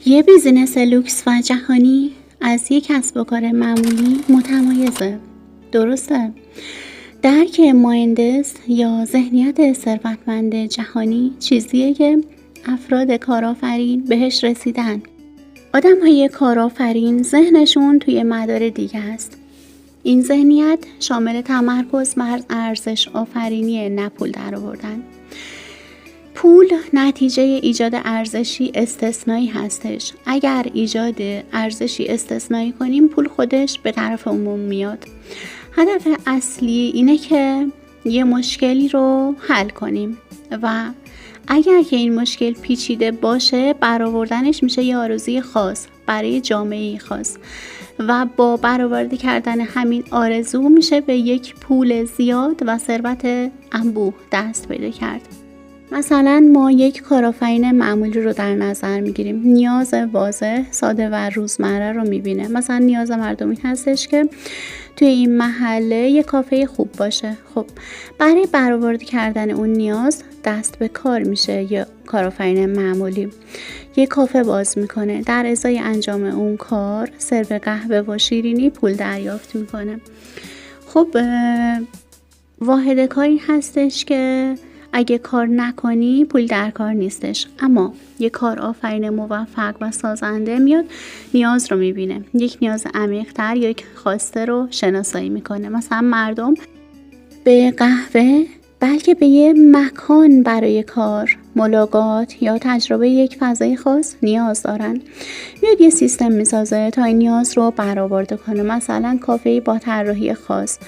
یه بیزینس لوکس و جهانی از یک کسب و کار معمولی متمایزه. درسته؟ درک مایندست یا ذهنیت ثروتمند جهانی چیزیه که افراد کارآفرین بهش رسیدن. آدم‌های کارآفرین ذهنشون توی مدار دیگه است. این ذهنیت شامل تمرکز بر ارزش آفرینی، نه پول درآوردن. پول نتیجه ایجاد ارزشی استثنایی هستش. اگر ایجاد ارزشی استثنایی کنیم، پول خودش به طرف عموم میاد. هدف اصلی اینه که یه مشکلی رو حل کنیم و اگر که این مشکل پیچیده باشه، برآوردنش میشه یه آرزوی خاص برای جامعه خاص و با برآورده کردن همین آرزو میشه به یک پول زیاد و ثروت انبوه دست پیدا کرد. مثلا ما یک کارآفرین معمولی رو در نظر میگیریم. نیاز واضح، ساده و روزمره رو میبینه. مثلا نیاز مردمی هستش که توی این محله یک کافه خوب باشه. خب برای برآورده کردن اون نیاز دست به کار میشه. یا کارآفرین معمولی یک کافه باز میکنه، در ازای انجام اون کار سرو قهوه و شیرینی پول دریافت میکنه. خب واحد کاری هستش که اگه کار نکنی پول در کار نیستش. اما یک کارآفرین موفق و سازنده میاد نیاز رو میبینه، یک نیاز عمیق‌تر یا یک خواسته رو شناسایی میکنه. مثلا مردم به قهوه بلکه به یه مکان برای کار، ملاقات یا تجربه یک فضای خاص نیاز دارن. میاد یه سیستم میسازه تا این نیاز رو برآورده کنه. مثلا کافه با طراحی خاص،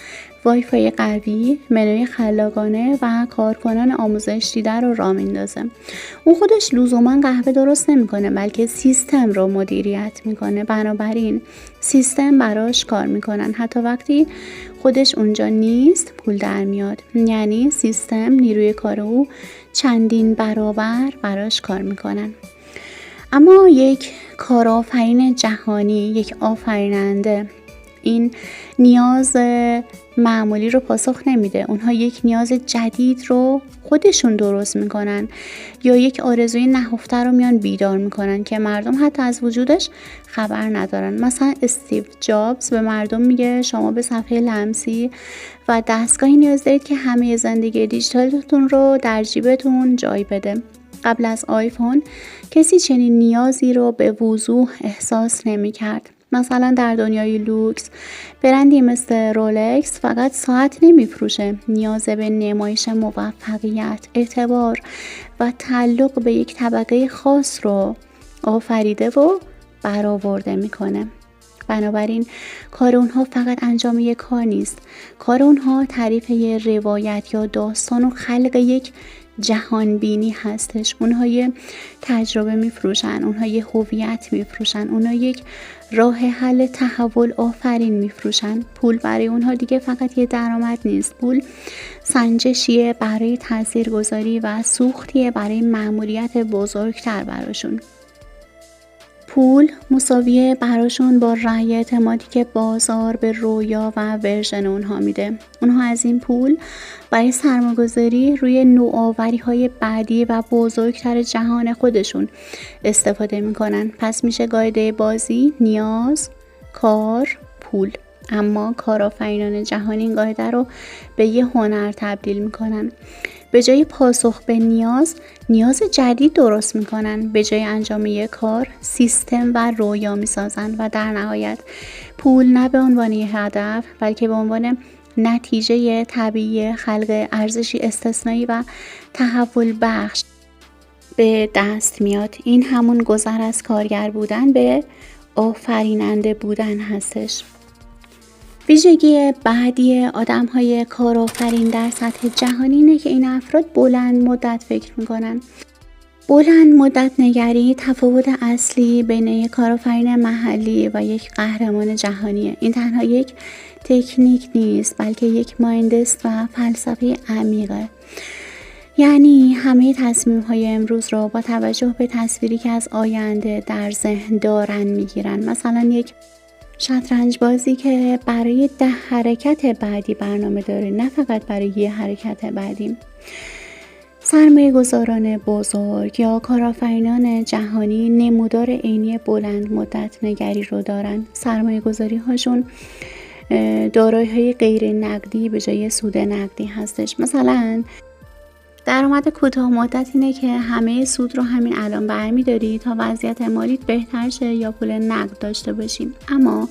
وای فای قوی، منوی خلاقانه و کارکنان آموزش دیده رو راه میندازه. اون خودش لزوما قهوه درست نمیکنه، بلکه سیستم رو مدیریت میکنه. بنابراین سیستم براش کار میکنن. حتی وقتی خودش اونجا نیست پول در میاد. یعنی سیستم نیروی کار او چندین برابر براش کار میکنن. اما یک کارآفرین جهانی، یک آفریننده، این نیاز معمولی رو پاسخ نمیده. اونها یک نیاز جدید رو خودشون درست میکنن یا یک آرزوی نهفته رو میان بیدار میکنن که مردم حتی از وجودش خبر ندارن. مثلا استیو جابز به مردم میگه شما به صفحه لمسی و دستگاهی نیاز دارید که همه زندگی دیجیتالتون رو در جیبتون جای بده. قبل از آیفون کسی چنین نیازی رو به وضوح احساس نمی‌کرد. مثلا در دنیای لوکس برندی مثل رولکس فقط ساعت نمیفروشه، نیاز به نمایش موفقیت، اعتبار و تعلق به یک طبقه خاص رو آفریده و برآورده میکنه. بنابراین کار اونها فقط انجام یک کار نیست. کار اونها تعریف یک روایت یا داستان و خلق یک جهان بینی هستش. اونها یه تجربه میفروشن، اونها یه هویت میفروشن، اونها یک راه حل تحول آفرین میفروشن. پول برای اونها دیگه فقط یه درآمد نیست. پول سنجشیه برای تاثیرگذاری و سوختیه برای مأموریت بزرگتر براشون. پول مساویه براشون با رأی اعتمادی که بازار به رویا و ورژن اونها میده. اونها از این پول برای سرمایه‌گذاری روی نوآوری‌های بعدی و بزرگتر جهان خودشون استفاده میکنن. پس میشه قاعده بازی نیاز، کار، پول. اما کارآفرینان جهانی این قاعده رو به یه هنر تبدیل میکنن. به جای پاسخ به نیاز جدید درست میکنن. به جای انجام یک کار سیستم و رویا میسازن و در نهایت پول نه به عنوان یه هدف بلکه به عنوان نتیجه طبیعی خلق ارزشی استثنایی و تحول بخش به دست میاد. این همون گذر از کارگر بودن به آفریننده بودن هستش. ویژگی بعدی آدم‌های کارآفرین در سطح جهانی اینه که این افراد بلند مدت فکر میکنن. بلند مدت نگری تفاوت اصلی بین یک کارآفرین محلی و یک قهرمان جهانیه. این تنها یک تکنیک نیست بلکه یک مایندست و فلسفه عمیقه. یعنی همه تصمیم‌های امروز رو با توجه به تصویری که از آینده در ذهن دارن میگیرن. مثلا یک شطرنج بازی که برای 10 حرکت بعدی برنامه داره، نه فقط برای یه حرکت بعدی. سرمایه گذاران بزرگ یا کارآفرینان جهانی نمودار عینی بلند مدت نگری رو دارن. سرمایه گذاری هاشون دارایی های غیر نقدی به جای سود نقدی هستش. مثلا درآمد کوتاه مدت اینه که همه سود رو همین الان برمی‌داری تا وضعیت مالیت بهتر شه یا پول نقد داشته باشیم. اما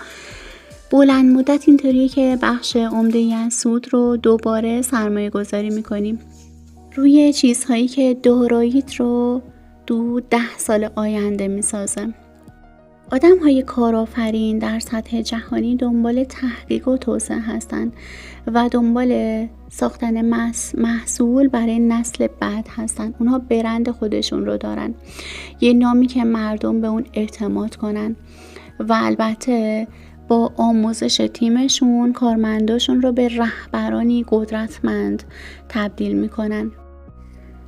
بلند مدت اینطوریه که بخش عمده‌ای از سود رو دوباره سرمایه گذاری می‌کنیم روی چیزهایی که داراییت رو 10 سال آینده می‌سازه. آدم‌های کارآفرین در سطح جهانی دنبال تحقیق و توسعه هستند و دنبال ساختن محصول برای نسل بعد هستند. اونها برند خودشون رو دارن، یه نامی که مردم به اون اعتماد کنن و البته با آموزش تیمشون کارمنداشون رو به رهبرانی قدرتمند تبدیل میکنن.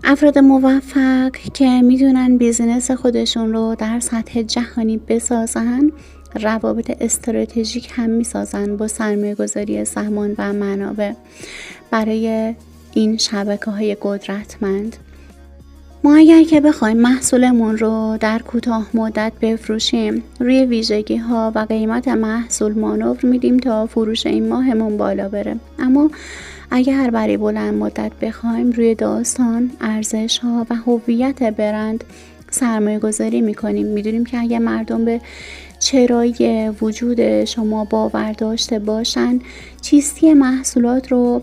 افراد موفق که میدونن بیزینس خودشون رو در سطح جهانی بسازن، روابط استراتژیک هم میسازن با سرمایه گذاری زمان و منابع برای این شبکه‌های قدرتمند. ما اگر که بخوایم محصولمون رو در کوتاه مدت بفروشیم، روی ویژگی ها و قیمت محصول مانور میدیم تا فروش این ماهمون بالا بره. اما اگر برای بلند مدت بخوایم روی داستان، ارزش ها و هویت برند سرمایه گذاری میکنیم. میدونیم که اگر مردم به چرایی وجود شما باور داشته باشن، چیستی محصولات رو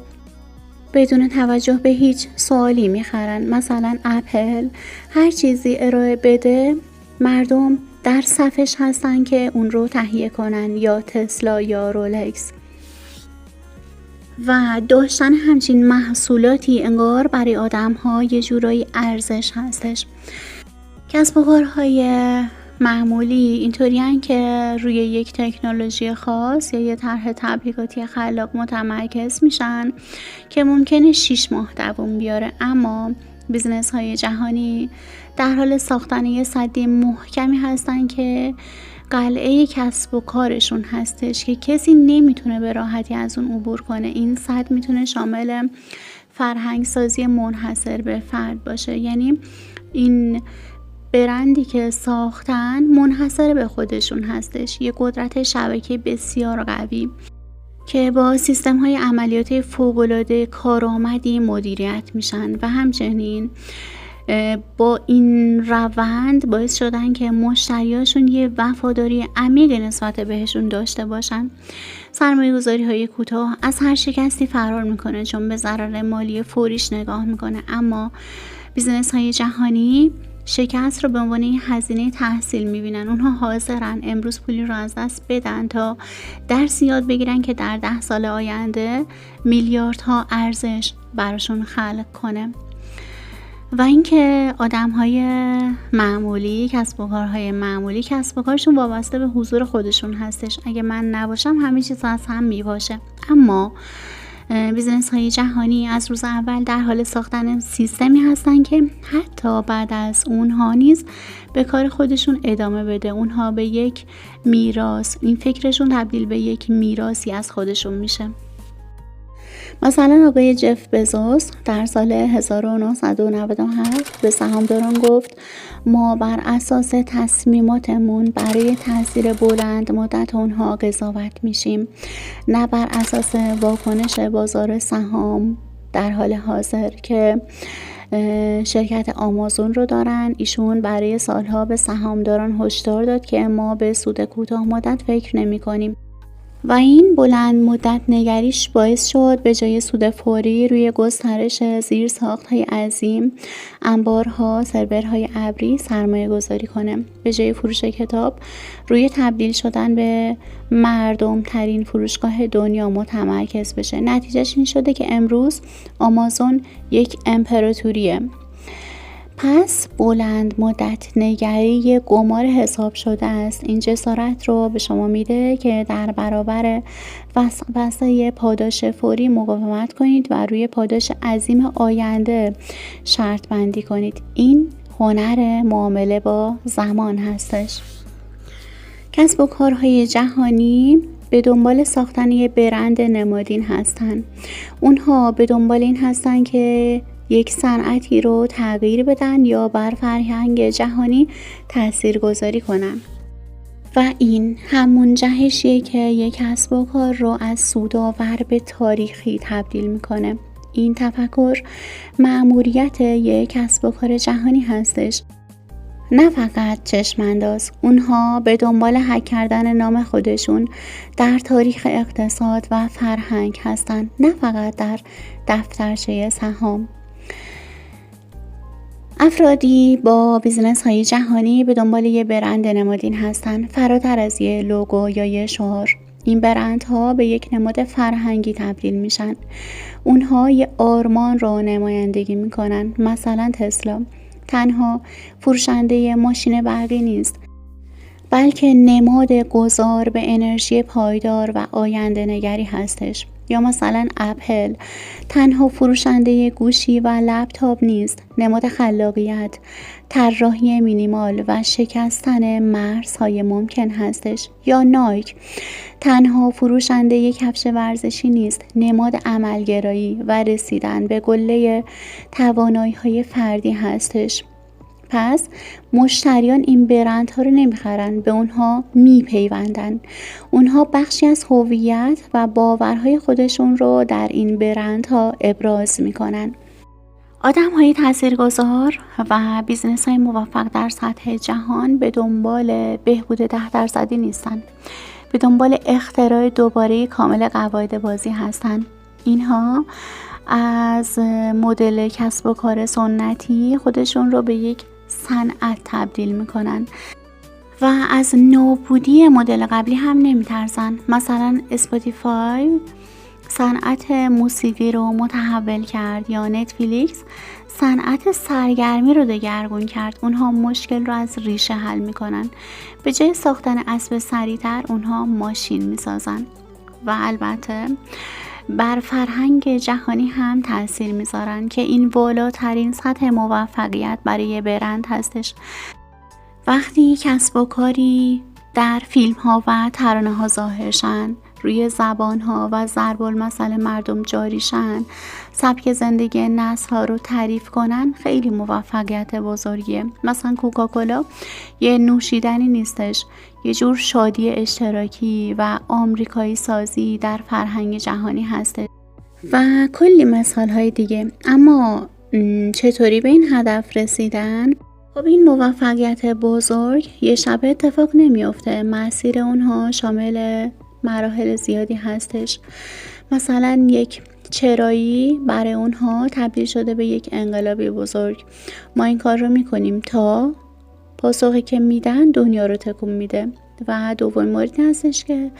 بدون توجه به هیچ سوالی میخرن. مثلا اپل هر چیزی ارائه بده مردم در صفش هستن که اون رو تهیه کنن، یا تسلا یا رولکس. و داشتن همچین محصولاتی انگار برای آدم ها یه جورایی ارزش هستش. کسب و کارهای معمولی اینطوریان که روی یک تکنولوژی خاص یا یه طرح تبلیغاتی خلاق متمرکز میشن که ممکنه 6 ماه دوام بیاره. اما بیزنس های جهانی در حال ساختن یه سد محکمی هستن که قلعه کسب و کارشون هستش که کسی نمیتونه به راحتی از اون عبور کنه. این سد میتونه شامل فرهنگ سازی منحصر به فرد باشه، یعنی این برندی که ساختن منحصر به خودشون هستش، یه قدرت شبکه بسیار قوی که با سیستم های عملیاتی فوق‌العاده کارآمدی مدیریت میشن و همچنین با این روند باعث شدن که مشتریاشون یه وفاداری عمیق نسبت بهشون داشته باشن. سرمایه گذاری های کوتاه از هر شکستی فرار میکنه چون به ضرر مالی فوریش نگاه میکنه، اما بیزنس های جهانی شکست رو به عنوان هزینه تحصیل میبینن. اونها حاضرن امروز پولی رو از دست بدن تا درس یاد بگیرن که در 10 سال آینده میلیاردها ارزش براشون خلق کنه. و اینکه آدم‌های معمولی، کسب و کارهای معمولی، کسب و کارشون وابسته به حضور خودشون هستش. اگه من نباشم همه چیز از هم میباشه. اما بیزنس های جهانی از روز اول در حال ساختن سیستمی هستن که حتی بعد از اونها نیز به کار خودشون ادامه بده. اونها به یک میراث، این فکرشون تبدیل به یک میراثی از خودشون میشه. مثلا آقای جف بزوس در سال 1997 به سهامداران گفت ما بر اساس تصمیماتمون برای تاثیر بلند مدت اونها قضاوت میشیم، نه بر اساس واکنش بازار سهام در حال حاضر که شرکت آمازون رو دارن. ایشون برای سالها به سهامداران هشدار داد که ما به سود کوتاه مدت فکر نمی کنیم و این بلند مدت نگریش باعث شد به جای سود فوری روی گسترش زیر ساخت‌های عظیم، انبارها، سرورهای ابری سرمایه گذاری کنه. به جای فروش کتاب روی تبدیل شدن به مردم ترین فروشگاه دنیا متمرکز بشه. نتیجهش این شده که امروز آمازون یک امپراتوریه. پس بلند مدت نگری یک قمار حساب شده است. این جسارت رو به شما میده که در برابر وسوسه پاداش فوری مقاومت کنید و روی پاداش عظیم آینده شرط بندی کنید. این هنر معامله با زمان هستش. کسب و کارهای جهانی به دنبال ساختن یک برند نمادین هستن. اونها به دنبال این هستن که یک صنعتی رو تغییر بدن یا بر فرهنگ جهانی تاثیرگذاری کنن. و این همون جهشیه که یک کسب و کار رو از سودآور به تاریخی تبدیل میکنه. این تفکر مأموریت یک کسب و کار جهانی هستش، نه فقط چشمانداز. اونها به دنبال حک کردن نام خودشون در تاریخ اقتصاد و فرهنگ هستن، نه فقط در دفترچه سهام. افرادی با بیزنس های جهانی به دنبال یه برند نمادین هستن، فراتر از یه لوگو یا یه شعار. این برندها به یک نماد فرهنگی تبدیل میشن. اونها یه آرمان رو نمایندگی میکنن. مثلا تسلا تنها فروشنده ماشین برقی نیست، بلکه نماد گذار به انرژی پایدار و آینده نگری هستش. یا مثلا اپل تنها فروشنده گوشی و لپتاپ نیست، نماد خلاقیت، طراحی مینیمال و شکستن مرزهای ممکن هستش. یا نایک تنها فروشنده کفش ورزشی نیست، نماد عملگرایی و رسیدن به قله توانایی‌های فردی هستش. پس مشتریان این برندها رو نمیخرن، به اونها میپیوندن. اونها بخشی از هویت و باورهای خودشون رو در این برندها ابراز میکنن. آدم‌های تاثیرگذار و بیزنس‌های موفق در سطح جهان به دنبال بهبود 10% نیستن، به دنبال اختراع دوباره کامل قواعد بازی هستن. اینها از مدل کسب و کار سنتی خودشون رو به یک صنعت تبدیل میکنن و از نابودی مدل قبلی هم نمیترسن. مثلا اسپاتیفای صنعت موسیقی رو متحول کرد، یا نتفلیکس صنعت سرگرمی رو دگرگون کرد. اونها مشکل رو از ریشه حل میکنن، به جای ساختن اسب سریعتر اونها ماشین میسازن. و البته بر فرهنگ جهانی هم تاثیر میذارن که این بالاترین سطح موفقیت برای برند هستش. وقتی کسب و کاری در فیلم ها و ترانه ها ظاهر شن، روی زبان ها و ضرب المثل مردم جاری شن، سبک زندگی نسل ها رو تعریف کنن، خیلی موفقیت بزرگیه. مثلا کوکاکولا یه نوشیدنی نیستش، یه جور شادی اشتراکی و آمریکایی سازی در فرهنگ جهانی هسته و کلی مثال های دیگه. اما چطوری به این هدف رسیدن؟ خب این موفقیت بزرگ یه شب اتفاق نمیافته. مسیر اونها شامل مراحل زیادی هستش. مثلا یک چرایی برای اونها تبدیل شده به یک انقلابی بزرگ. ما این کار رو میکنیم تا پاسخی که میدن دنیا رو تکون میده. و دومین موردی هستش که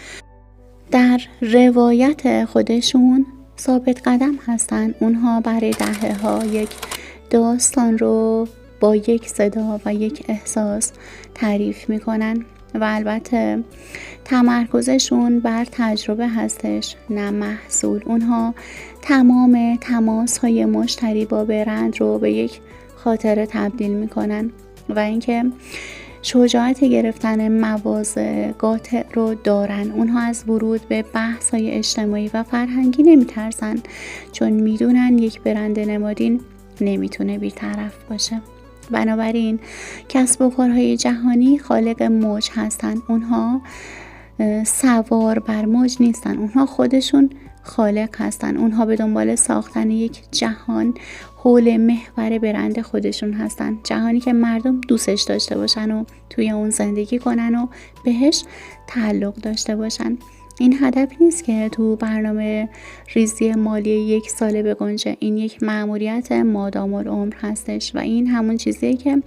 در روایت خودشون ثابت قدم هستن. اونها برای دهه‌ها یک داستان رو با یک صدا و یک احساس تعریف میکنن و البته تمرکزشون بر تجربه هستش، نه محصول. اونها تمام تماس‌های مشتری با برند رو به یک خاطره تبدیل میکنن و اینکه شجاعت گرفتن مواضع قاطع رو دارن. اونها از ورود به بحث‌های اجتماعی و فرهنگی نمیترسن، چون میدونن یک برند نمادین نمیتونه بی‌طرف باشه. بنابراین کسب و کارهای جهانی خالق موج هستن. اونها سوار بر موج نیستن، اونها خودشون خالق هستن. اونها به دنبال ساختن یک جهان حول محور برند خودشون هستن، جهانی که مردم دوستش داشته باشن و توی اون زندگی کنن و بهش تعلق داشته باشن. این هدف نیست که تو برنامه ریزی مالی 1 ساله بگنجه. این یک مأموریت مادام العمر هستش و این همون چیزیه که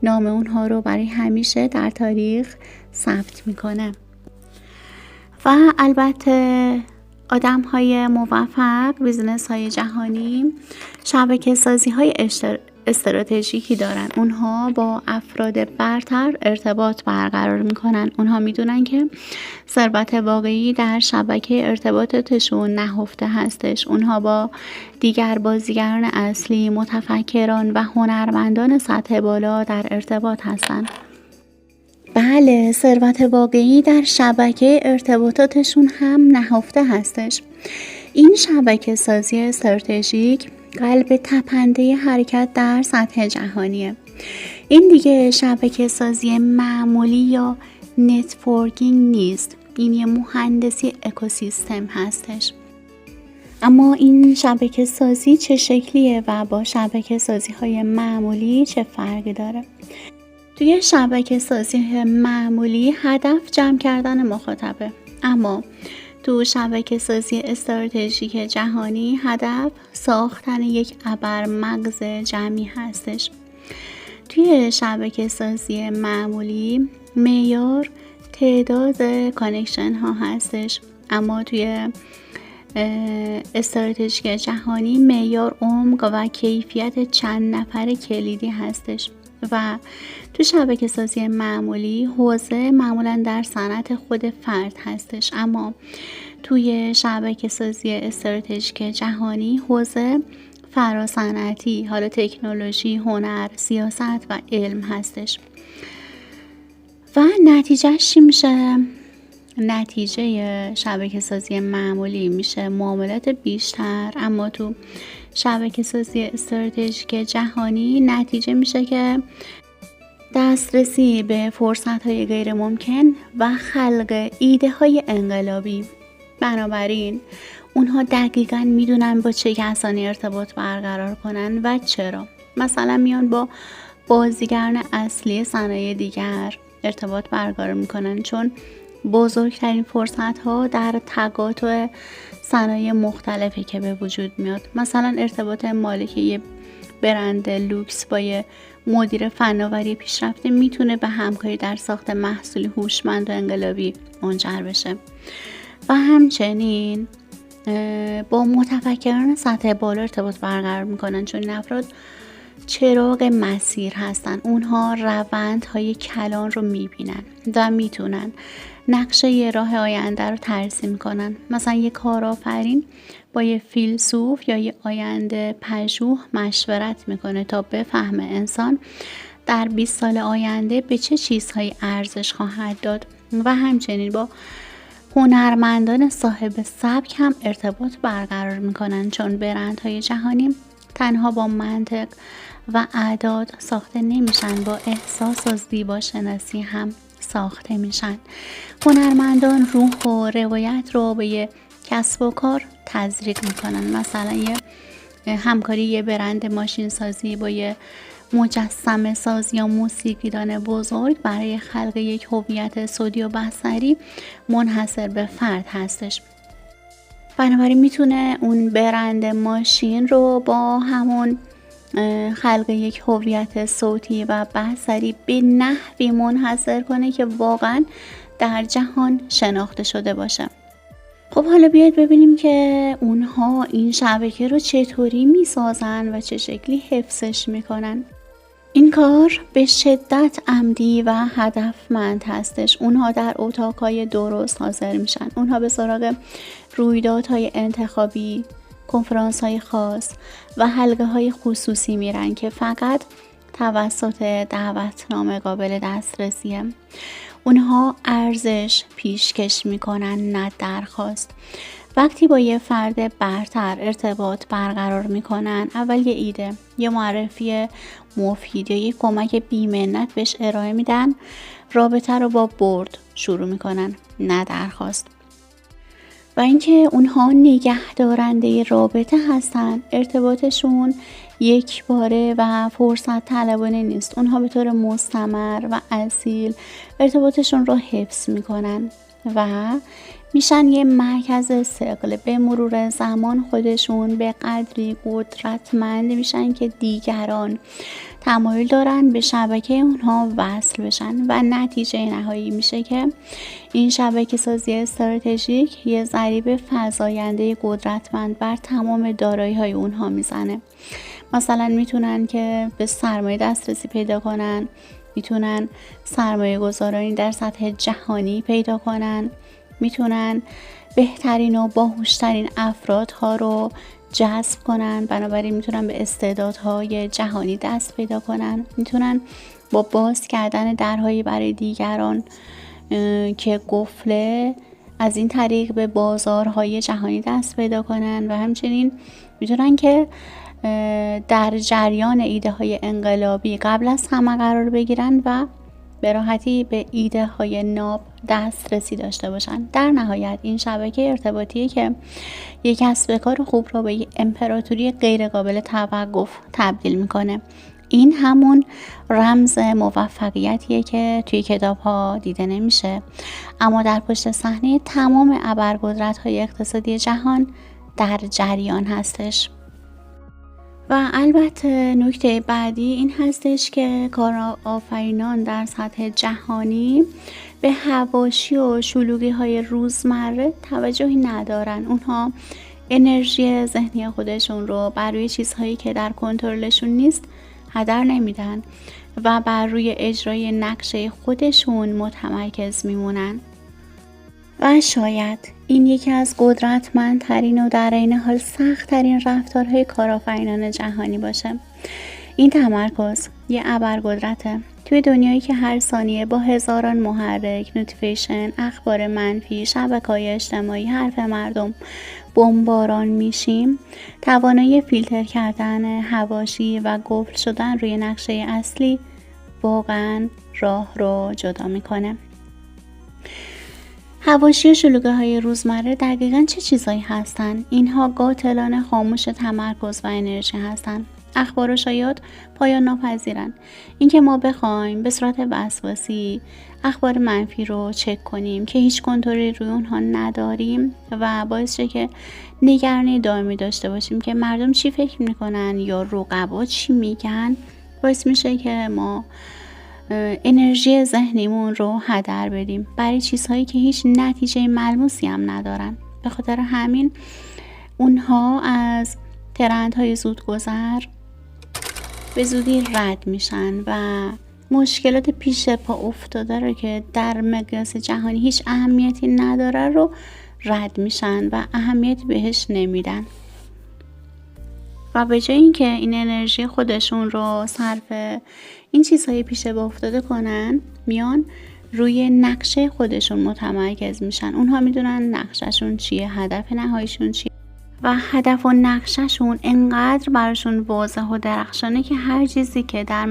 نام اونها رو برای همیشه در تاریخ ثبت میکنه. و البته آدم های موفق، بیزنس های جهانی شبکه سازی های استراتژیکی دارن. اونها با افراد برتر ارتباط برقرار میکنن. اونها میدونن که ثروت واقعی در شبکه ارتباطاتشون نهفته هستش. اونها با دیگر بازیگران اصلی، متفکران و هنرمندان سطح بالا در ارتباط هستن. بله، ثروت واقعی در شبکه ارتباطاتشون هم نهفته هستش. این شبکه سازی استراتژیک قلب تپنده حرکت در سطح جهانیه. این دیگه شبکه سازی معمولی یا نتورکینگ نیست، این یه مهندسی اکوسیستم هستش. اما این شبکه سازی چه شکلیه و با شبکه سازی های معمولی چه فرقی داره؟ توی شبکه سازی معمولی هدف جمع کردن مخاطبه، اما تو شبکه سازی استراتژیک جهانی هدف ساختن یک ابرمغز جمعی هستش. توی شبکه سازی معمولی معیار تعداد کانکشن ها هستش، اما توی استراتژیک جهانی معیار عمق و کیفیت چند نفر کلیدی هستش. و تو شبکه سازی معمولی حوزه معمولا در صنعت خود فرد هستش، اما توی شبکه سازی استراتژیک جهانی حوزه فراصنعتی، حالا تکنولوژی، هنر، سیاست و علم هستش. و نتیجهش چی میشه؟ نتیجه شبکه سازی معمولی میشه معاملات بیشتر، اما تو شبکه سازی استراتژیک جهانی نتیجه میشه که دسترسی به فرصت‌های غیر ممکن و خلق ایده های انقلابی. بنابراین اونها دقیقاً میدونن با چه کسانی ارتباط برقرار کنن و چرا. مثلا میان با بازیگران اصلی صنایع دیگر ارتباط برقرار میکنن، چون بزرگترین فرصت ها در تقاطع صنایع مختلفی که به وجود میاد. مثلا ارتباط مالک یه برند لوکس با یه مدیر فناوری پیشرفته میتونه به همکاری در ساخت محصولی هوشمند و انقلابی منجر بشه. و همچنین با متفکران سطح بالا ارتباط برقرار میکنن، چون این افراد چراغ مسیر هستن. اونها روندهای کلان رو میبینن و میتونن نقشه یه راه آینده رو ترسیم کنن. مثلا یه کارآفرین با یه فیلسوف یا یه آینده پژوه مشورت میکنه تا بفهمه انسان در 20 سال آینده به چه چیزهایی ارزش خواهد داد. و همچنین با هنرمندان صاحب سبک هم ارتباط برقرار میکنن، چون برندهای جهانی تنها با منطق و اعداد ساخته نمیشن، با احساس و زیبا شناسی هم ساخته میشن. هنرمندان روح و روایت رو به یه کسب و کار تزریق میکنن. مثلا یه همکاری یه برند ماشین سازی با یه مجسمه ساز یا موسیقیدان بزرگ برای خلق یک هویت صوتی و بصری منحصر به فرد هستش. بنابراین میتونه اون برند ماشین رو با همون خلق یک هویت صوتی و بصری به نحوی منحصر کنه که واقعا در جهان شناخته شده باشه. خب حالا بیاید ببینیم که اونها این شبکه رو چطوری میسازن و چه شکلی حفظش میکنن. این کار به شدت عمدی و هدفمند هستش. اونها در اتاقهای درست حاضر میشن. اونها به سراغ رویدادهای انتخابی، کنفرانس‌های خاص و حلقه‌های خصوصی میرن که فقط توسط دعوتنامه قابل دسترسیه. اونها ارزش پیشکش میکنن، نه درخواست. وقتی با یه فرد برتر ارتباط برقرار میکنن، اول یه ایده، یه معرفی مفید یا یه کمک بی‌منت بهش ارائه میدن. رابطه رو با برد شروع میکنن، نه درخواست. و اینکه اونها نگهدارنده رابطه هستن. ارتباطشون یک باره و فرصت طلبانه نیست. اونها به طور مستمر و اصیل ارتباطشون رو حفظ میکنن و میشن یه مرکز ثقل. به مرور زمان خودشون به قدری قدرتمند میشن که دیگران تمایل دارن به شبکه اونها وصل بشن و نتیجه نهایی میشه که این شبکه سازی استراتژیک یه ضریب فزاینده قدرتمند بر تمام دارایی های اونها میزنه. مثلا میتونن که به سرمایه دسترسی پیدا کنن، میتونن سرمایه گذارانی در سطح جهانی پیدا کنن، میتونن بهترین و باهوشترین افرادها رو جذب کنن، بنابراین میتونن به استعدادهای جهانی دست پیدا کنن، میتونن با باز کردن درهایی برای دیگران که قفله از این طریق به بازارهای جهانی دست پیدا کنن و همچنین میتونن که در جریان ایده های انقلابی قبل از همه قرار بگیرن و به راحتی به ایده های ناب دسترسی داشته باشن. در نهایت این شبکه ارتباطیه که یک کسب کار خوب رو به یک امپراتوری غیر قابل توقف تبدیل میکنه. این همون رمز موفقیتیه که توی کتاب ها دیده نمیشه، اما در پشت صحنه تمام ابرقدرت های اقتصادی جهان در جریان هستش. و البته نکته بعدی این هستش که کارآفرینان در سطح جهانی به حواشی و شلوغی های روزمره توجهی ندارن. اونها انرژی ذهنی خودشون رو بر روی چیزهایی که در کنترلشون نیست هدر نمیدن و بر روی اجرای نقشه خودشون متمرکز میمونن. و شاید این یکی از قدرتمندترین و در عین حال سخت‌ترین رفتارهای کارآفرینان جهانی باشه. این تمرکز یه ابرقدرته توی دنیایی که هر ثانیه با هزاران محرک، نوتیفیکیشن، اخبار منفی، شبکه‌های اجتماعی، حرف مردم بمباران میشیم. توانایی فیلتر کردن حواشی و قفل شدن روی نقشه اصلی واقعا راه رو جدا میکنه. حواشی و شلوغی‌های روزمره دقیقاً چه چیزایی هستن؟ اینها قاتلان خاموش تمرکز و انرژی هستن. اخبار و شایعات پایان ناپذیرن. اینکه ما بخوایم به صورت وسواسی اخبار منفی رو چک کنیم که هیچ کنترلی روی اونها نداریم و باعث شه که نگرانی دائمی داشته باشیم که مردم چی فکر میکنن یا رقبا چی میگن، باعث میشه که ما انرژی ذهنیمون رو هدر بدیم برای چیزهایی که هیچ نتیجه ملموسی هم ندارن. به خاطر همین اونها از ترندهای زودگذر به زودی رد میشن و مشکلات پیش پا افتاده رو که در مقیاس جهانی هیچ اهمیتی نداره رو رد میشن و اهمیتی بهش نمیدن و به جای اینکه این انرژی خودشون رو صرف این چیزهای پیش پا افتاده کنن، میان روی نقشه خودشون متمرکز میشن. اونها میدونن نقشهشون چیه، هدف نهاییشون چیه و هدف و نقشهشون انقدر براشون واضح و درخشانه که هر چیزی که در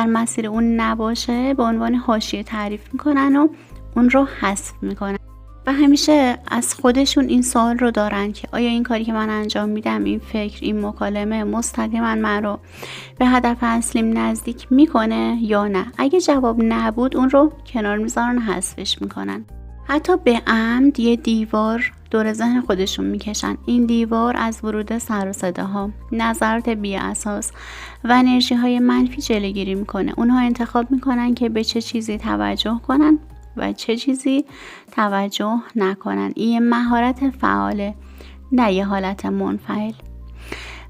مسیر اون نباشه به عنوان حاشیه تعریف میکنن و اون رو حذف میکنن. و همیشه از خودشون این سوال رو دارن که آیا این کاری که من انجام میدم، این فکر، این مکالمه مستقیما من رو به هدف اصلیم نزدیک میکنه یا نه؟ اگه جواب نبود اون رو کنار میذارن و حذفش میکنن. حتی به عمد یه دیوار دور ذهن خودشون میکشن. این دیوار از ورود سر و صداها، نظرات بی اساس و انرژی های منفی جلوگیری میکنه. اونها انتخاب میکنن که به چه چیزی توجه کنن و چه چیزی توجه نکنن. این مهارت فعاله، نه یه حالت منفعل.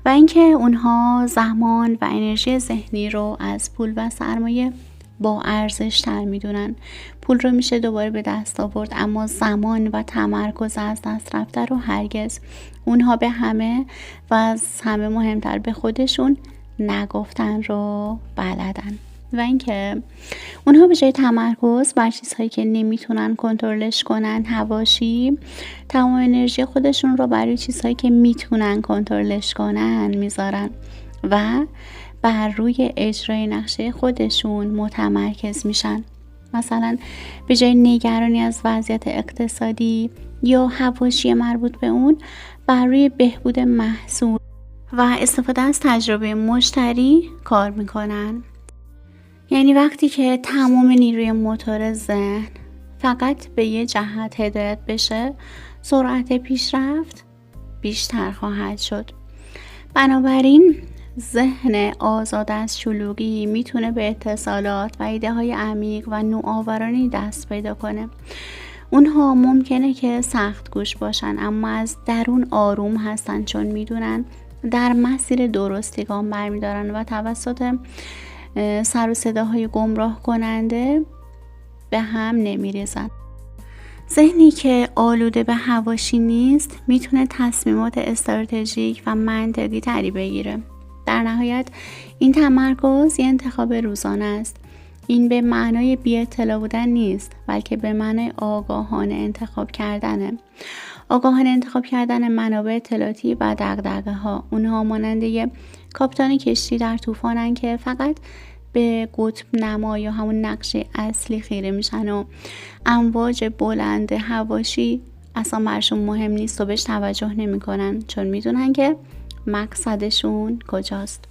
و اینکه اونها زمان و انرژی ذهنی رو از پول و سرمایه با ارزش تر میدونن. پول رو میشه دوباره به دست آورد، اما زمان و تمرکز از دست رفته رو هرگز. اونها به همه و از همه مهمتر به خودشون نگفتن رو بلدن. و اینکه اونها به جای تمرکز بر چیزهایی که نمیتونن کنترلش کنن، حواشی، تمام انرژی خودشون رو برای چیزهایی که میتونن کنترلش کنن میذارن و بر روی اجرای نقشه خودشون متمرکز میشن. مثلا به جای نگرانی از وضعیت اقتصادی یا حواشی مربوط به اون، بر روی بهبود محصول و استفاده از تجربه مشتری کار میکنن. یعنی وقتی که تمام نیروی موتور ذهن فقط به یه جهت هدایت بشه، سرعت پیشرفت بیشتر خواهد شد. بنابراین ذهن آزاد از شلوغی میتونه به اتصالات و ایده های عمیق و نوآورانه دست پیدا کنه. اونها ممکنه که سخت گوش باشن، اما از درون آروم هستن، چون میدونن در مسیر درستی گام برمیدارن و توسط سر و صداهای گمراه کننده به هم نمیریزن. ذهنی که آلوده به حواشی نیست میتونه تصمیمات استراتژیک و منطقی تری بگیره. در نهایت این تمرکز یه انتخاب روزانه است. این به معنای بی اطلاع بودن نیست، بلکه به معنای آگاهانه انتخاب کردنه. آگاهانه انتخاب کردن منابع اطلاعاتی و دغدغه ها. اونها ماننده کاپیتان کشتی در طوفانن که فقط به قطب نما یا همون نقشه اصلی خیره میشن و امواج بلند هواشی اصلا برشون مهم نیست و بهش توجه نمیکنن، چون میدونن که مقصدشون کجاست.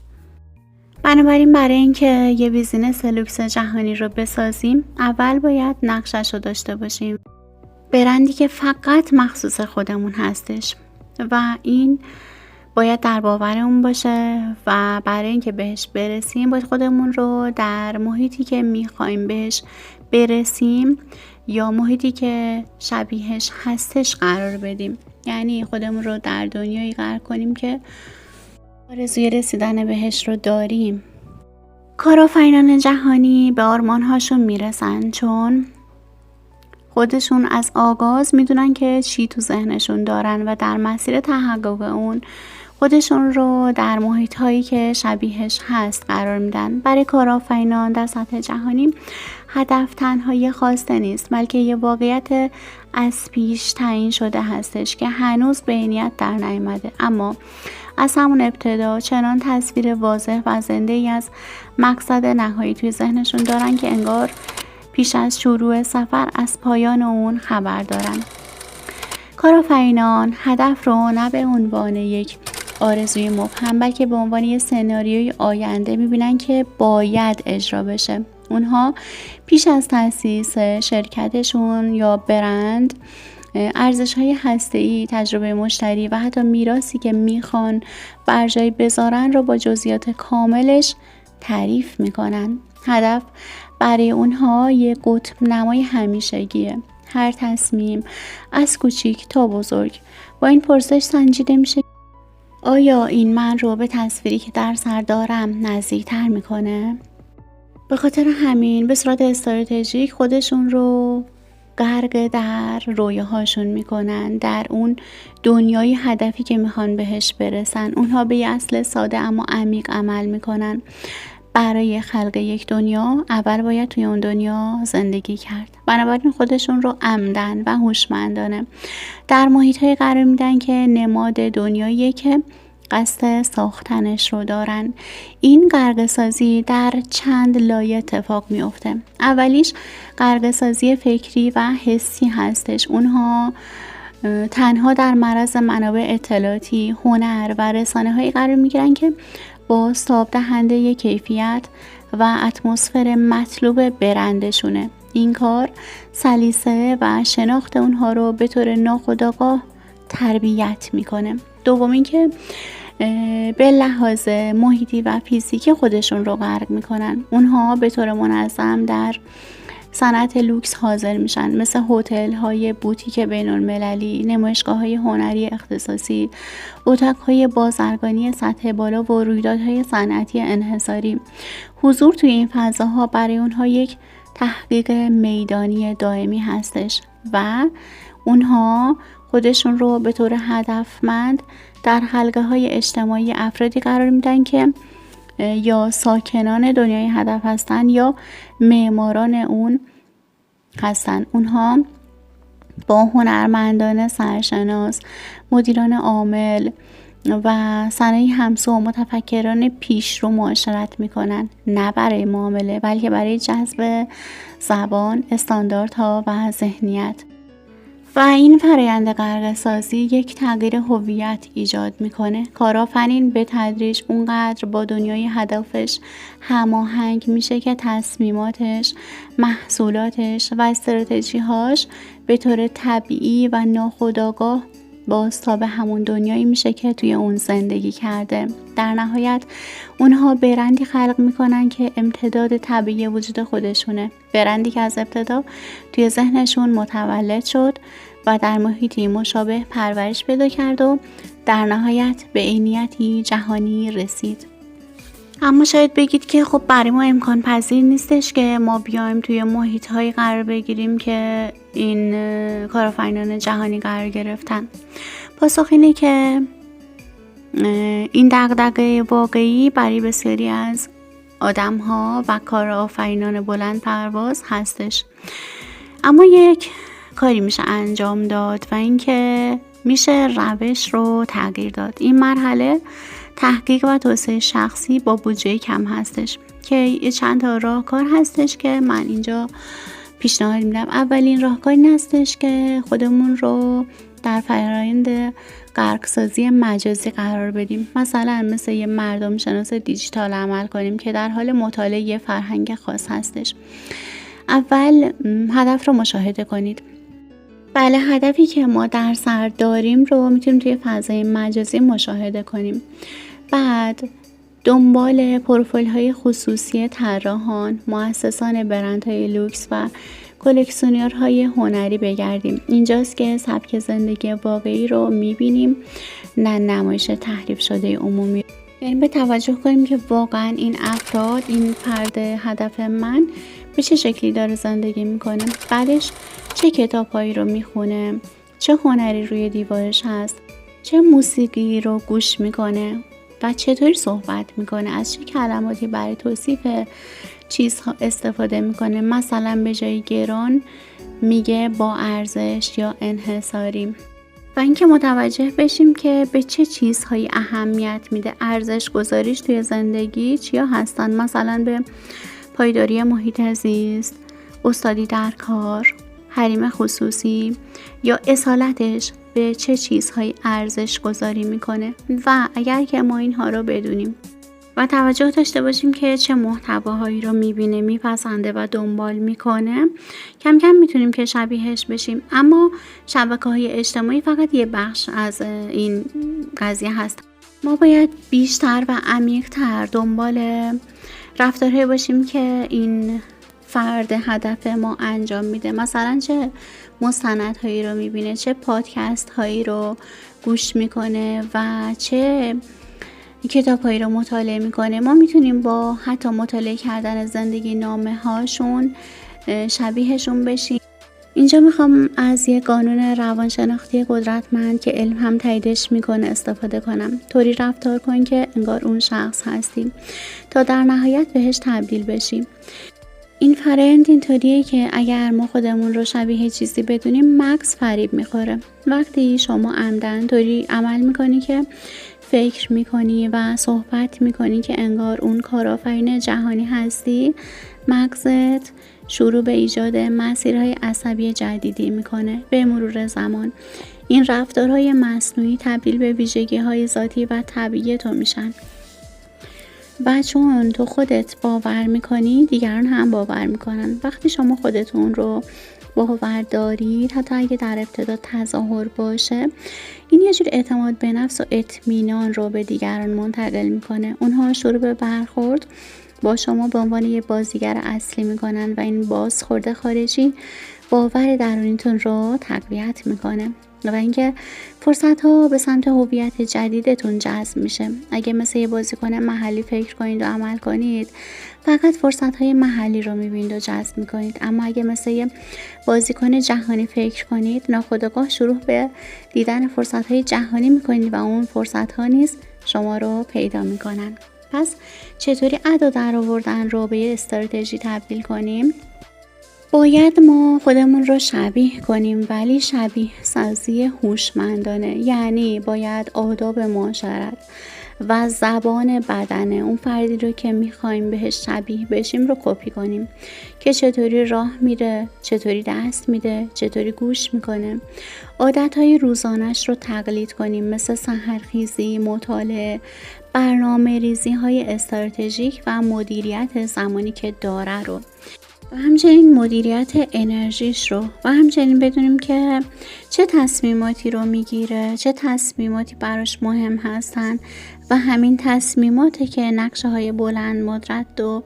بنابراین برای اینکه یه بیزینس لوکس جهانی رو بسازیم، اول باید نقشش رو داشته باشیم، برندی که فقط مخصوص خودمون هستش و این باید در باورمون باشه و برای اینکه بهش برسیم باید خودمون رو در محیطی که میخوایم بهش برسیم یا محیطی که شبیهش هستش قرار بدیم. یعنی خودمون رو در دنیایی قرار کنیم که آرزوی رسیدن بهش رو داریم. کارآفرینان جهانی به آرمان‌هاشون میرسن چون خودشون از آغاز میدونن که چی تو ذهنشون دارن و در مسیر تحقق اون خودشون رو در محیط هایی که شبیهش هست قرار میدن. برای کارآفرینان در سطح جهانی هدف تنها یه خواسته نیست، بلکه یه واقعیت از پیش تعیین شده هستش که هنوز به عینیت در نیامده، اما از همون ابتدا چنان تصویر واضح و زنده ای از مقصد نهایی توی ذهنشون دارن که انگار پیش از شروع سفر از پایان اون خبر دارن. کارآفرینان هدف رو نه به عنوان یک آرزوی مبهم بلکه به عنوان یک سناریوی آینده میبینن که باید اجرا بشه. اونها پیش از تأسیس شرکتشون یا برند ارزش‌های هسته‌ای، تجربه مشتری و حتی میراثی که میخوان بر جای بذارن رو با جزئیات کاملش تعریف میکنن. هدف برای اونها یک قطب نمای همیشگیه. هر تصمیم از کوچیک تا بزرگ با این پرسش سنجیده میشه: آیا این من رو به تصویری که در سر دارم نزدیک‌تر میکنه؟ به خاطر همین به صورت استراتژیک خودشون رو غرق در رویاهاشون میکنن، در اون دنیای هدفی که میخوان بهش برسن. اونها به یه اصل ساده اما عمیق عمل میکنن. برای خلق یک دنیا اول باید توی اون دنیا زندگی کرد. بنابراین خودشون رو عمدن و هوشمندانه در محیط‌های قرار میدن که نماد دنیاییه که قصد ساختنش رو دارن. این غرقه سازی در چند لایه اتفاق میفته. اولیش غرقه سازی فکری و حسی هستش. اونها تنها در معرض منابع اطلاعاتی، هنر و رسانه‌هایی قرار میگیرن که بازتاب دهنده کیفیت و اتمسفر مطلوب برندشونه. این کار سلیقه و شناخت اونها رو به طور ناخودآگاه تربیت میکنه. دوم اینکه به لحاظ محیطی و فیزیکی خودشون رو غرق میکنن. اونها به طور منظم در صنعت لوکس حاضر میشن، مثل هتل های بوتیک بین المللی، نمایشگاه های هنری اختصاصی، اتاق های بازرگانی سطح بالا و رویدادهای صنعتی انحصاری. حضور توی این فضاها برای اونها یک تحقیق میدانی دائمی هستش و اونها خودشون رو به طور هدفمند در حلقه های اجتماعی افرادی قرار میدن که یا ساکنان دنیای هدف هستن یا معماران اون هستن. اونها با هنرمندان سرشناس، مدیران عامل و صنایع همسو و متفکران پیشرو معاشرت میکنن، نه برای معامله بلکه برای جذب زبان، استانداردها و ذهنیت. و این فرآیند غرقه سازی یک تغییر هویت ایجاد میکنه. کارآفرین به تدریج اونقدر با دنیای هدفش هماهنگ میشه که تصمیماتش، محصولاتش و استراتژی‌هاش به طور طبیعی و ناخودآگاه بازتاب همون دنیایی میشه که توی اون زندگی کرده. در نهایت اونها برندی خلق میکنن که امتداد طبیعی وجود خودشونه. برندی که از ابتدا توی ذهنشون متولد شد و در محیطی مشابه پرورش پیدا کرد و در نهایت به عینیتی جهانی رسید. اما شاید بگید که خب برای ما امکان پذیر نیستش که ما بیایم توی محیط‌هایی قرار بگیریم که این کارآفرینان جهانی قرار گرفتن. پاسخ اینه که این دغدغه واقعی برای بسیاری از آدم‌ها و کارآفرینان بلند پرواز هستش. اما یک کاری میشه انجام داد و اینکه میشه روش رو تغییر داد. این مرحله تحقیق و توسعه شخصی با بودجه کم هستش که چند تا راهکار هستش که من اینجا پیشنهاد میدم. اولین راهکار این هستش که خودمون رو در فرآیند غرق‌سازی مجازی قرار بدیم. مثلا مثل یه مردم شناس دیجیتال عمل کنیم که در حال مطالعه یه فرهنگ خاص هستش. اول هدف رو مشاهده کنید. بله، هدفی که ما در سر داریم رو میتونیم توی فضای مجازی مشاهده کنیم. بعد دنبال پروفایل های خصوصی طراحان، مؤسسان برندهای لوکس و کلکسیونرهای هنری بگردیم. اینجاست که سبک زندگی واقعی رو میبینیم، نه نمایش تحریف شده عمومی. یعنی به توجه کنیم که واقعا این افراد، این فرد هدف من به چه شکلی داره زندگی میکنه، بعدش چه کتابهایی رو میخونه، چه هنری روی دیوارش هست، چه موسیقی رو گوش میکنه و چطوری صحبت میکنه، از چه کلماتی برای توصیف چیزها استفاده میکنه. مثلا به جای گران میگه با ارزش یا انحصاری. و اینکه متوجه بشیم که به چه چیزهایی اهمیت میده، ارزش گذاریش توی زندگی چیا هستن. مثلا به پایداری محیط زیست، استادی در کار، حریم خصوصی یا اصالتش به چه چیزهایی ارزش گذاری میکنه. و اگر که ما اینها رو بدونیم و توجه داشته باشیم که چه محتواهایی رو میبینه، میپسنده و دنبال میکنه، کم کم میتونیم که شبیهش بشیم. اما شبکه‌های اجتماعی فقط یه بخش از این قضیه هست. ما باید بیشتر و عمیق‌تر دنبال رفتارهایی باشیم که این فرد هدف ما انجام میده. مثلا چه مستندهایی رو میبینه، چه پادکست هایی رو گوش میکنه و چه کتابهایی رو مطالعه میکنه. ما میتونیم با حتی مطالعه کردن زندگی نامه هاشون شبیهشون بشیم. اینجا میخوام از یک قانون روانشناختی قدرتمند که علم هم تاییدش میکنه استفاده کنم. طوری رفتار کن که انگار اون شخص هستیم تا در نهایت بهش تبدیل بشیم. این فرآیند اینطوریه که اگر ما خودمون رو شبیه چیزی بدونیم، مغز فریب میخوره. وقتی شما عمدن طوری عمل میکنی که فکر میکنی و صحبت میکنی که انگار اون کارآفرین جهانی هستی، مغزت شروع به ایجاد مسیرهای عصبی جدیدی میکنه. به مرور زمان این رفتارهای مصنوعی تبدیل به ویژگی‌های ذاتی و طبیعی تو میشن. و چون تو خودت باور میکنی، دیگران هم باور میکنن. وقتی شما خودتون رو باور دارید، حتی اگه در ابتدا تظاهر باشه، این یه جور اعتماد به نفس و اطمینان رو به دیگران منتقل میکنه. اونها شروع به برخورد با شما به عنوان یه بازیگر اصلی میکنن و این بازخورد خارجی باور درونیتون رو تقویت میکنه و اینکه فرصت ها به سمت هویت جدیدتون جذب میشه. اگه مثل یه بازیکن محلی فکر کنید و عمل کنید، فقط فرصت های محلی رو میبینید و جذب میکنید. اما اگه مثل یه بازیکن جهانی فکر کنید، ناخودآگاه شروع به دیدن فرصت های جهانی میکنید و اون فرصت ها نیز شما رو پیدا میکنن. پس چطوری ادا در آوردن رو به یه استراتژی تبدیل کنیم؟ باید ما خودمون رو شبیه کنیم، ولی شبیه سازی هوشمندانه. یعنی باید آداب معاشرت و زبان بدن اون فردی رو که میخوایم بهش شبیه بشیم رو کپی کنیم، که چطوری راه میره، چطوری دست میده، چطوری گوش میکنه. عادتهای روزانش رو تقلید کنیم، مثل سحرخیزی، مطالعه، برنامه ریزی های استراتژیک و مدیریت زمانی که داره رو، و همچنین مدیریت انرژیش رو. و همچنین بدونیم که چه تصمیماتی رو میگیره، چه تصمیماتی براش مهم هستن و همین تصمیماتی که نقشه های بلند مدت رو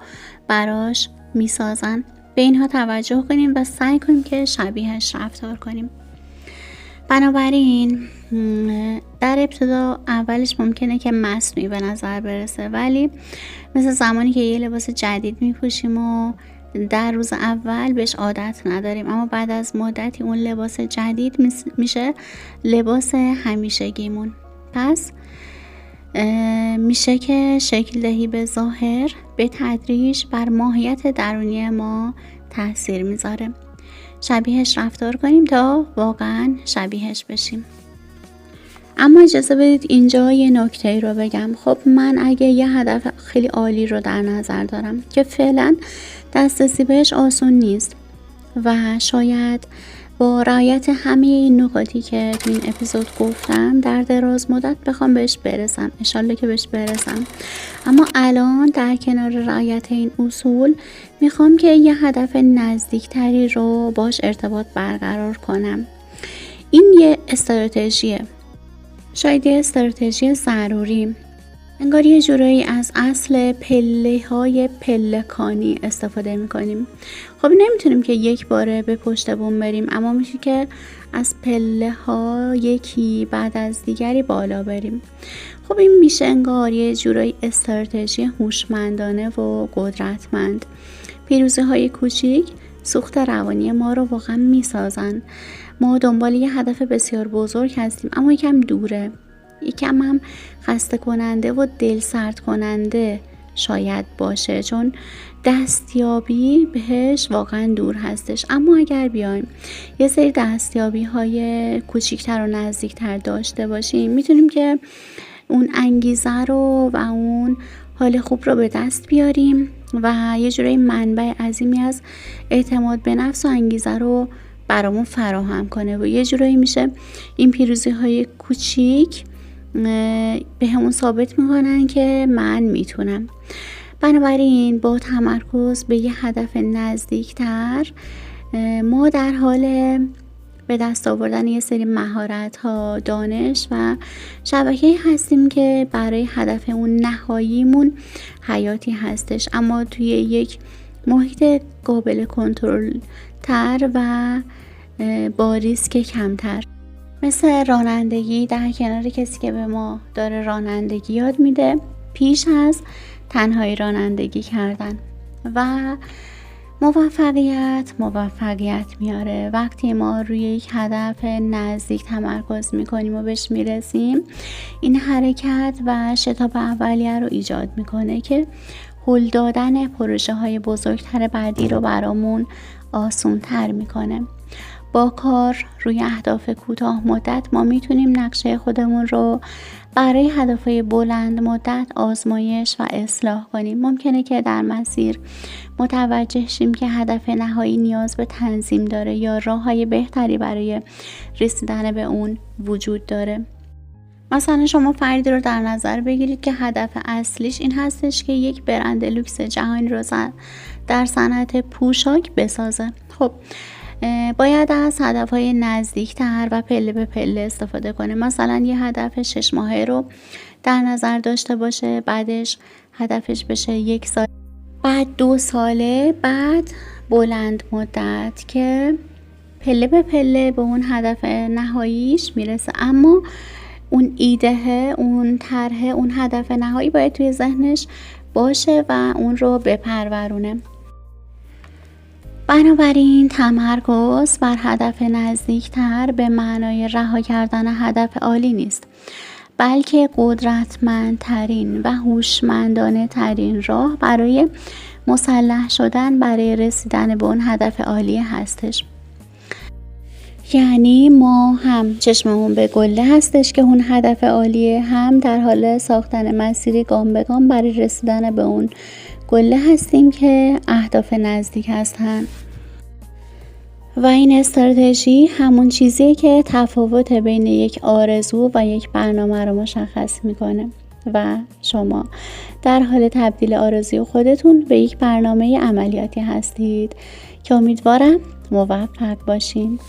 براش میسازن. به اینها توجه کنیم و سعی کنیم که شبیهش رفتار کنیم. بنابراین در ابتدا اولش ممکنه که مصنوعی به نظر برسه، ولی مثل زمانی که یه لباس جدید میپوشیم و در روز اول بهش عادت نداریم، اما بعد از مدتی اون لباس جدید میشه لباس همیشگیمون. پس میشه که شکل دهی به ظاهر به تدریج بر ماهیت درونی ما تاثیر میذاره. شبیهش رفتار کنیم تا واقعا شبیهش بشیم. اما اجازه بدید اینجا یه نکته رو بگم. خب من اگه یه هدف خیلی عالی رو در نظر دارم که فعلا دسترسی بهش آسون نیست و شاید با رعایت همه این نکاتی که تو این اپیزود گفتم در دراز مدت بخوام بهش برسم، انشالله که بهش برسم، اما الان در کنار رعایت این اصول میخوام که یه هدف نزدیکتری رو باش ارتباط برقرار کنم. این یه استراتژیه، شاید یه استراتژی ضروری، انگار یه جورایی از اصل پله‌های پلکانی استفاده میکنیم. خب نمیتونیم که یک باره به پشت بوم بریم، اما میشه که از پله‌ها یکی بعد از دیگری بالا بریم. خب این میشه انگار یه جورایی استراتژی هوشمندانه و قدرتمند. پیروزی‌های کوچیک سوخت روانی ما رو واقعا میسازن. ما دنبال یه هدف بسیار بزرگ هستیم اما یکم دوره، یکم هم خسته کننده و دل سرد کننده شاید باشه، چون دستیابی بهش واقعا دور هستش. اما اگر بیایم یه سری دستیابی های کوچیکتر و نزدیکتر داشته باشیم، میتونیم که اون انگیزه رو و اون حال خوب رو به دست بیاریم و یه جورایی منبع عظیمی از اعتماد به نفس و انگیزه رو برامون فراهم کنه و یه جورایی میشه این پیروزی های کوچیک به همون ثابت میکنن که من میتونم. بنابراین با تمرکز به یه هدف نزدیکتر ما در حال به دست آوردن یه سری مهارت ها، دانش و شبکه‌ای هستیم که برای هدف اون نهاییمون حیاتی هستش، اما توی یک محیط قابل کنترل تر و با ریسک کمتر. مثل رانندگی در کنار کسی که به ما داره رانندگی یاد میده پیش از تنهایی رانندگی کردن. و موفقیت میاره وقتی ما روی یک هدف نزدیک تمرکز میکنیم و بهش میرسیم. این حرکت و شتاب اولیه رو ایجاد میکنه که هل دادن پروژه های بزرگتر بعدی رو برامون آسان تر میکنه. با کار روی اهداف کوتاه مدت ما میتونیم نقشه خودمون رو برای هدفهای بلند مدت آزمایش و اصلاح کنیم. ممکنه که در مسیر متوجه شیم که هدف نهایی نیاز به تنظیم داره یا راههای بهتری برای رسیدن به اون وجود داره. مثلا شما فردی رو در نظر بگیرید که هدف اصلیش این هستش که یک برند لوکس جهانی رو در صنعت پوشاک بسازه. خب باید از هدفهای نزدیکتر و پله به پله استفاده کنه. مثلا یه هدف 6 ماهه رو در نظر داشته باشه، بعدش هدفش بشه 1 سال، بعد 2 ساله، بعد بلند مدت که پله به پله به اون هدف نهاییش میرسه. اما اون ایده، اون طرح، اون هدف نهایی باید توی ذهنش باشه و اون رو بپرورونه. بنابراین تمرکز بر هدف نزدیکتر به معنای رها کردن هدف عالی نیست، بلکه قدرتمندترین و هوشمندانه ترین راه برای مسلح شدن برای رسیدن به اون هدف عالی هستش. یعنی ما هم چشممون به گله هستش که اون هدف عالیه، هم در حال ساختن مسیری گام به گام برای رسیدن به اون گله هستیم که اهداف نزدیک هستن. و این استراتژی همون چیزیه که تفاوت بین یک آرزو و یک برنامه رو مشخص میکنه و شما در حال تبدیل آرزوی خودتون به یک برنامه عملیاتی هستید که امیدوارم موفق باشین.